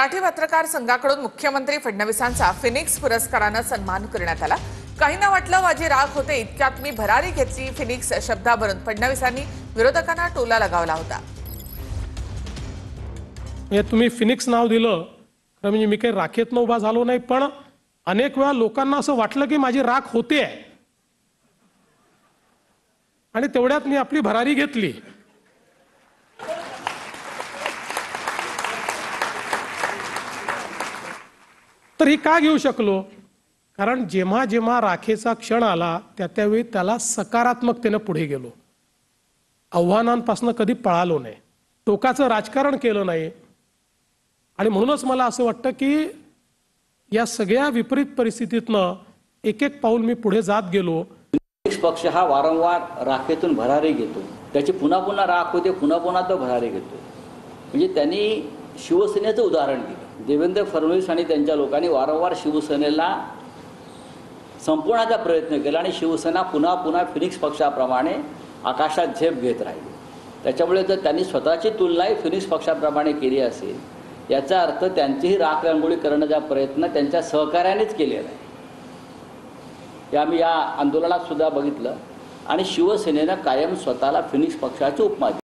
मराठी पत्रकार संघाकडून मुख्यमंत्री फडणवीसांचा फिनिक्स पुरस्काराने सन्मान करण्यात आला। काहींना वाटलं माझी राख होते इतक्यात मी भरारी घेतली फिनिक्स शब्दावरून फडणवीसांनी विरोधकांना टोला लगावला होता। तुम्ही फिनिक्स नाव दिलं तर म्हणजे मी काही राखेतनं उभा झालो नाही, पण अनेक वेळा लोकांना असं वाटलं की माझी राख होते आणि तेवढ्यात मी आपली भरारी घेतली। तर ही का घेऊ शकलो? कारण जेव्हा जेव्हा राखेचा क्षण आला त्यावेळी त्याला सकारात्मकतेने पुढे गेलो, आव्हानांपासून कधी पळालो नाही, टोकाचं राजकारण केलं नाही। आणि म्हणूनच मला असं वाटतं की या सगळ्या विपरीत परिस्थितीतनं एक एक पाऊल मी पुढे जात गेलो। पक्ष हा वारंवार राखेतून भरारी घेतो, त्याची पुन्हा पुन्हा राख होते, पुन्हा पुन्हा तो भरारी घेतो। म्हणजे त्यांनी शिवसेनेचं उदाहरण दिलं। देवेंद्र फडणवीस आणि त्यांच्या लोकांनी वारंवार शिवसेनेला संपवण्याचा प्रयत्न केला आणि शिवसेना पुन्हा पुन्हा फिनिक्स पक्षाप्रमाणे आकाशात झेप घेत राहिली। त्याच्यामुळे जर त्यांनी स्वतःची तुलनाही फिनिक्स पक्षाप्रमाणे केली असेल याचा अर्थ त्यांचीही राख रांगोळी करण्याचा प्रयत्न त्यांच्या सहकार्यानेच केलेला आहे। हे आम्ही या आंदोलनात सुद्धा बघितलं आणि शिवसेनेनं कायम स्वतःला फिनिक्स पक्षाची उपमा दिली।